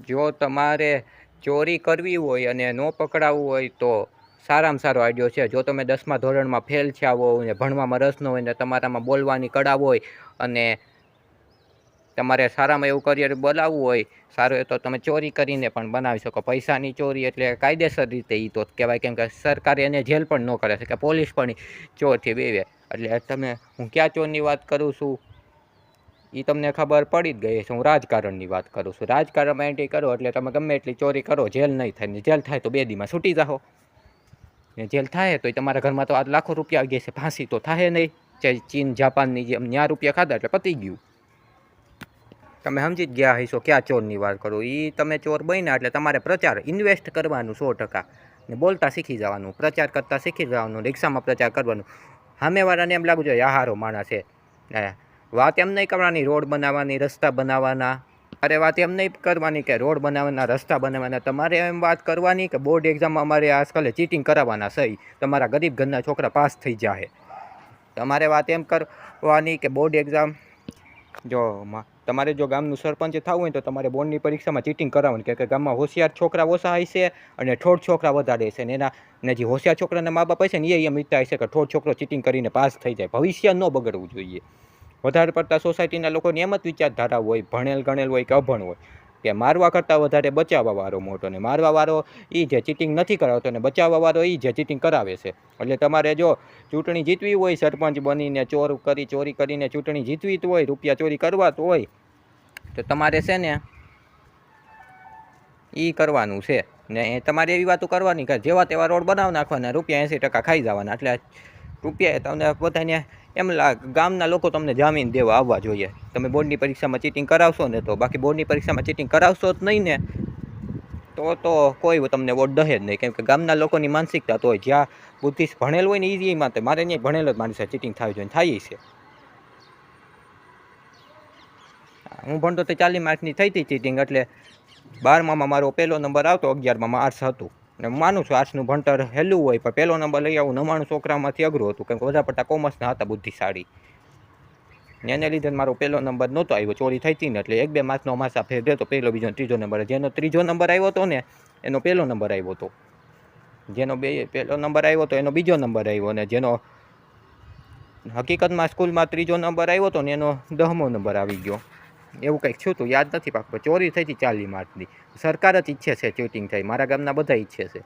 જો તમારે ચોરી કરવી હોય અને ન પકડાવવું હોય તો સારામાં સારો આઈડિયો છે. જો તમે 10મા ધોરણમાં ફેલ થયા હોય ને ભણવામાં રસ ન હોય ને તમારામાં બોલવાની કળા હોય અને તમારે સારામાં એવું કરિયર બનાવવું હોય સારું, તો તમે ચોરી કરીને પણ બનાવી શકો. પૈસાની ચોરી એટલે કાયદેસર રીતે એ તો કહેવાય, કેમ કે સરકારે એને જેલ પણ ન કરે છે કે પોલીસ પણ ચોરથી વેવે. એટલે તમે હું ક્યાં ચોરની વાત કરું છું એ તમને ખબર પડી જ ગઈ છે. હું રાજકારણની વાત કરું છું. રાજકારણમાં એન્ટ્રી કરો એટલે તમે ગમે એટલી ચોરી કરો જેલ નહીં થાય, ને જેલ થાય તો 2 દીમાં છૂટી જાઓ. ને જેલ થાય તો તમારા ઘરમાં તો આ લાખો રૂપિયા આવી ગયા છે, ફાંસી તો થાય નહીં. ચીન જાપાનની જેમ 90 રૂપિયા ખાધા એટલે પતી ગયું. તમે સમજી જ ગયા હશો ક્યાં ચોરની વાત કરું. એ તમે ચોર બન્યા એટલે તમારે પ્રચાર ઇન્વેસ્ટ કરવાનું 100%, ને બોલતા શીખી જવાનું, પ્રચાર કરતા શીખી જવાનું, રિક્ષામાં પ્રચાર કરવાનું. સામેવાળાને એમ લાગવું જોઈએ આ હારો માણસ છે. વાત એમ નહીં કરવાની રોડ બનાવવાની, રસ્તા બનાવવાના. અરે વાત એમ નહીં કરવાની કે રોડ બનાવવાના, રસ્તા બનાવવાના. તમારે એમ વાત કરવાની કે બોર્ડ એક્ઝામમાં અમારે આજકાલ ચીટિંગ કરાવવાના સહી, તમારા ગરીબ ઘરના છોકરા પાસ થઈ જાય. તમારે વાત એમ કરવાની કે બોર્ડ એક્ઝામ જો તમારે જો ગામનું સરપંચ થવું હોય તો તમારે બોર્ડની પરીક્ષામાં ચીટિંગ કરાવવાની, કે ગામમાં હોશિયાર છોકરા ઓછા હશે અને ઠોઠ છોકરા વધારે હશે. ને એના જે હોશિયાર છોકરાના મા બાપ હશે ને એ એમ ઈચ્છતા હશે કે ઠોઠ છોકરો ચીટિંગ કરીને પાસ થઈ જાય. ભવિષ્ય ન બગડવું જોઈએ. વધારે પડતા સોસાયટીના લોકોની એમ જ વિચારધારા હોય, ભણેલ ગણેલ હોય કે અભણ હોય, કે મારવા કરતાં વધારે બચાવવાવાળો મોટો. ને મારવાવાળો એ જે ચીટિંગ નથી કરાવતો ને બચાવવાવાળો એ જે ચીટિંગ કરાવે છે. એટલે તમારે જો ચૂંટણી જીતવી હોય, સરપંચ બનીને ચોરી કરીને ચૂંટણી જીતવી હોય, રૂપિયા ચોરી કરવા તો હોય, તો તમારે છે ને એ કરવાનું છે. ને તમારે એવી વાતો કરવાની કે જેવા તેવા રોડ બનાવી નાખવાના, રૂપિયા 80% ખાઈ જવાના. એટલે રૂપિયા તમને બધાને એમ લાગે, ગામના લોકો તમને જામીન દેવા આવવા જોઈએ. તમે બોર્ડની પરીક્ષામાં ચીટિંગ કરાવશો ને તો, બાકી બોર્ડની પરીક્ષામાં ચીટિંગ કરાવશો જ નહીં ને તો કોઈ તમને વોટ દહે જ નહીં. કેમ કે ગામના લોકોની માનસિકતા તો હોય, જ્યાં બુદ્ધિ ભણેલ હોય ને એ માટે મારે નહીં ભણેલ જ માનશે ચીટિંગ થવી જોઈએ, થાય છે. હું ભણતો તો 40 માર્કની થઈ હતી ચીટિંગ. એટલે 12માં મારો પહેલો નંબર આવતો, 11માં આર્ટ્સ હતું. અને હું માનું છું આર્ટ્સનું ભણતર હેલું હોય, પણ પહેલો નંબર લઈ આવું 99 છોકરામાંથી અઘરું હતું, કેમ કે વધારે પડતા કોમર્સના હતા બુદ્ધિશાળી. એને લીધે મારો પહેલો નંબર નહોતો આવ્યો, ચોરી થઈ હતી ને. એટલે 1-2 માર્કનો માસા ફેર દેતો, પહેલો બીજો ત્રીજો નંબર. જેનો ત્રીજો નંબર આવ્યો હતો ને એનો પહેલો નંબર આવ્યો હતો, જેનો પહેલો નંબર આવ્યો હતો એનો બીજો નંબર આવ્યો, અને જેનો હકીકતમાં સ્કૂલમાં ત્રીજો નંબર આવ્યો હતો ને એનો 10મો નંબર આવી ગયો. એવું કંઈક થયું હતું, યાદ નથી પાકું. ચોરી થઈ હતી 40 માર્કની. સરકાર જ ઈચ્છે છે ચીટિંગ થાય, મારા ગામના બધા ઈચ્છે છે.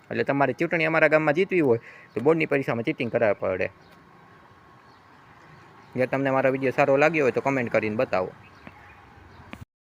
એટલે તમારે ચૂંટણી અમારા ગામમાં જીતવી હોય તો બોર્ડની પરીક્ષામાં ચીટિંગ કરાવવી પડે. જો તમને મારો વિડીયો સારો લાગ્યો હોય તો કમેન્ટ કરીને બતાવો.